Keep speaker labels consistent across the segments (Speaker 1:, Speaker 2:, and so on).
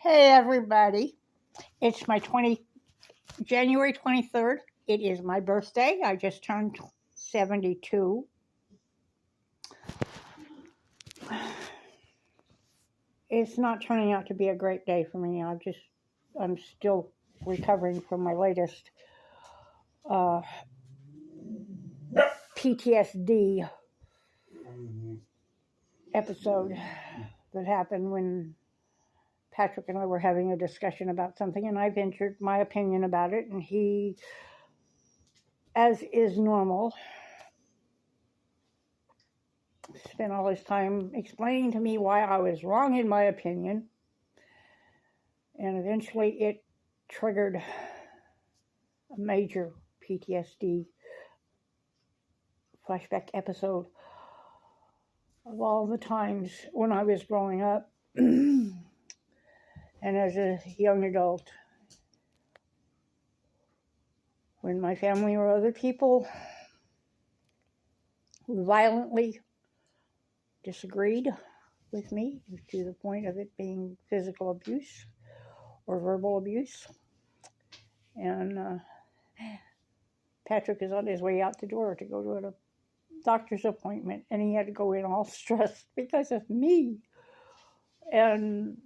Speaker 1: Hey everybody, it's January 23rd. It is my birthday. I just turned 72. It's not turning out to be a great day for me. I'm still recovering from my latest PTSD episode that happened when Patrick and I were having a discussion about something, and I ventured my opinion about it, and he, as is normal, spent all his time explaining to me why I was wrong in my opinion, and eventually it triggered a major PTSD flashback episode of all the times when I was growing up and as a young adult, when my family or other people violently disagreed with me to the point of it being physical abuse or verbal abuse. And Patrick is on his way out the door to go to a doctor's appointment, and he had to go in all stressed because of me. And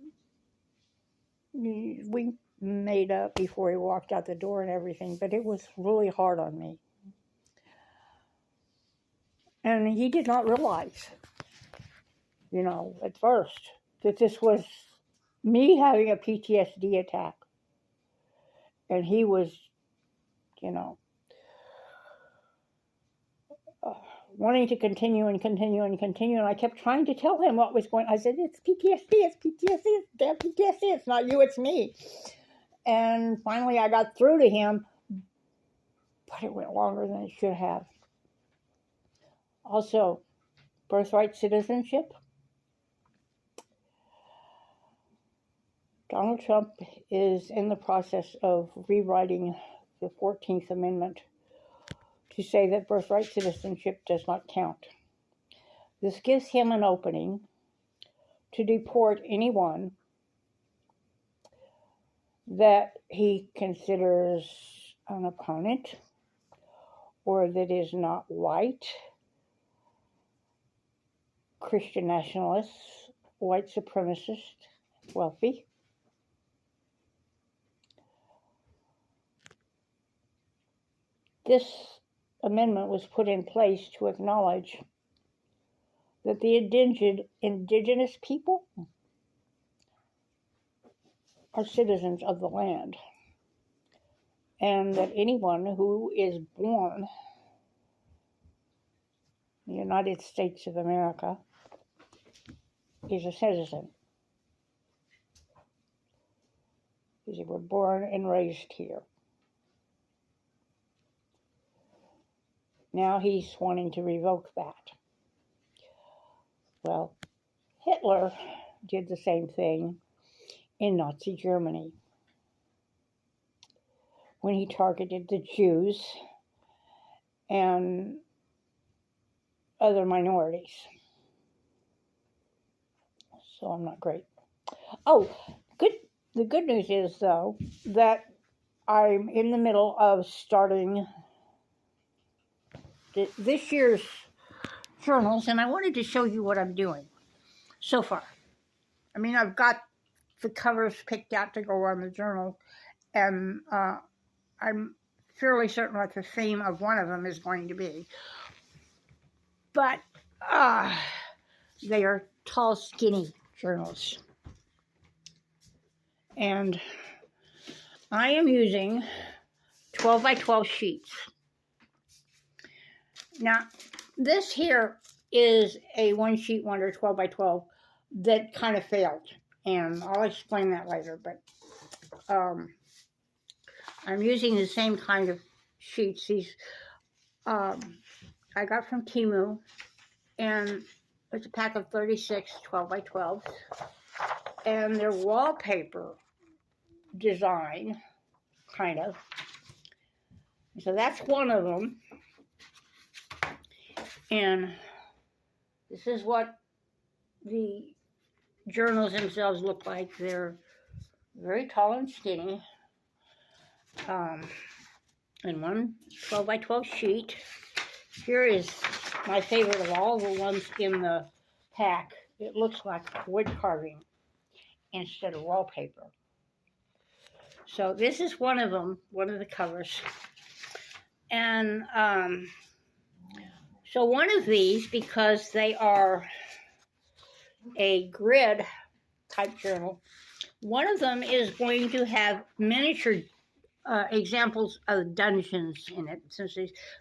Speaker 1: we made up before he walked out the door and everything, but it was really hard on me. And he did not realize, at first, that this was me having a PTSD attack. And he was, wanting to continue. And I kept trying to tell him what was going on. I said, it's PTSD, it's damn PTSD, it's not you, it's me. And finally I got through to him, but it went longer than it should have. Also, birthright citizenship. Donald Trump is in the process of rewriting the 14th Amendment to say that birthright citizenship does not count. This gives him an opening to deport anyone that he considers an opponent or that is not white, Christian nationalists, white supremacists, wealthy. This amendment was put in place to acknowledge that the indigenous people are citizens of the land, and that anyone who is born in the United States of America is a citizen, because they were born and raised here. Now he's wanting to revoke that. Well, Hitler did the same thing in Nazi Germany when he targeted the Jews and other minorities. So I'm not great. Oh, the good news is, though, that I'm in the middle of starting this year's journals, and I wanted to show you what I'm doing so far. I mean, I've got the covers picked out to go on the journal, and I'm fairly certain what the theme of one of them is going to be. But they are tall, skinny journals. And I am using 12 by 12 sheets. Now, this here is a one sheet wonder 12 by 12 that kind of failed. And I'll explain that later. But I'm using the same kind of sheets. These I got from Temu. And it's a pack of 36 12 by 12s. And they're wallpaper design, kind of. So that's one of them. And this is what the journals themselves look like. They're very tall and skinny, and one 12 by 12 sheet. Here is my favorite of all the ones in the pack. It looks like wood carving instead of wallpaper. So this is one of them, one of the covers. And so one of these, because they are a grid type journal, one of them is going to have miniature examples of dungeons in it, since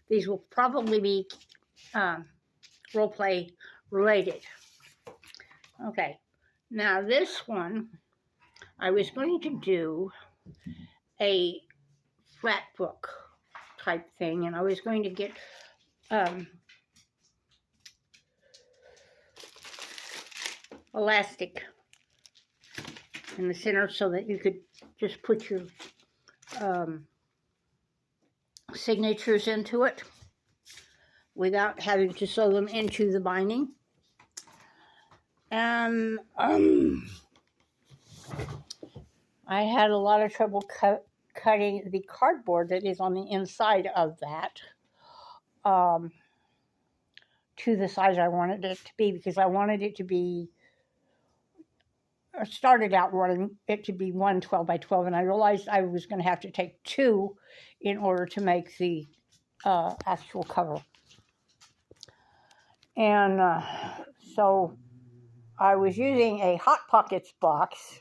Speaker 1: these will probably be role play related. Okay, now this one, I was going to do a flat book type thing, and I was going to get elastic in the center so that you could just put your signatures into it without having to sew them into the binding. And I had a lot of trouble cutting the cardboard that is on the inside of that to the size I wanted it to be, because I wanted it to be, I started out wanting it to be 1 12 by 12, and I realized I was going to have to take 2 in order to make the actual cover. And so I was using a Hot Pockets box,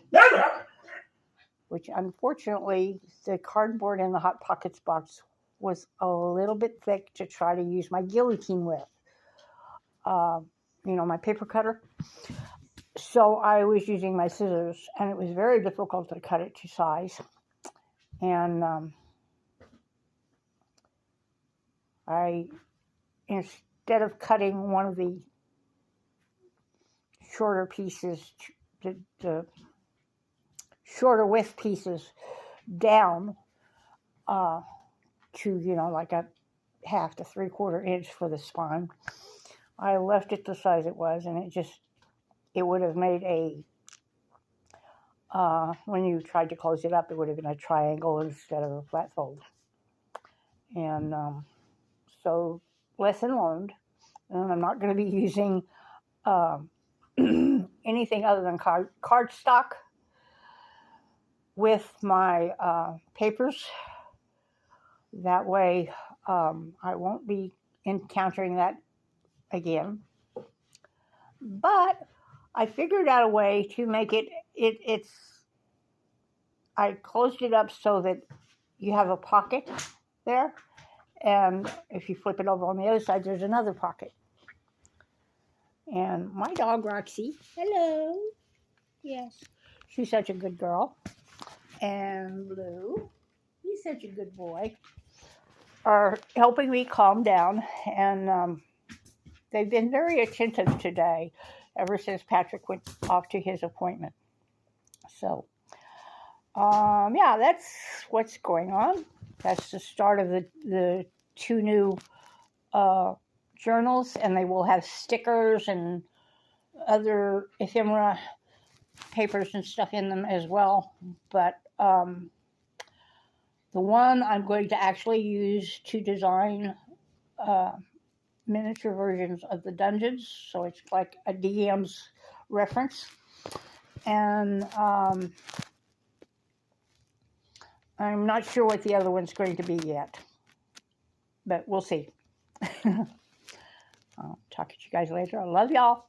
Speaker 1: which unfortunately the cardboard in the Hot Pockets box was a little bit thick to try to use my guillotine with, my paper cutter. So I was using my scissors, and it was very difficult to cut it to size. And I, instead of cutting one of the shorter pieces, the shorter width pieces down to, like a 1/2 to 3/4 inch for the spine, I left it the size it was, and it would have made when you tried to close it up, it would have been a triangle instead of a flat fold. And so, lesson learned. And I'm not going to be using anything other than cardstock with my papers. That way, I won't be encountering that again. But I figured out a way to make I closed it up so that you have a pocket there, and if you flip it over on the other side, there's another pocket. And my dog, Roxy, hello, yes, she's such a good girl, and Blue, he's such a good boy, are helping me calm down, and they've been very attentive today, ever since Patrick went off to his appointment. So, yeah, that's what's going on. That's the start of the 2 new journals, and they will have stickers and other ephemera papers and stuff in them as well. But the one I'm going to actually use to design miniature versions of the dungeons, so it's like a DM's reference. And I'm not sure what the other one's going to be yet, but we'll see. I'll talk to you guys later. I love y'all.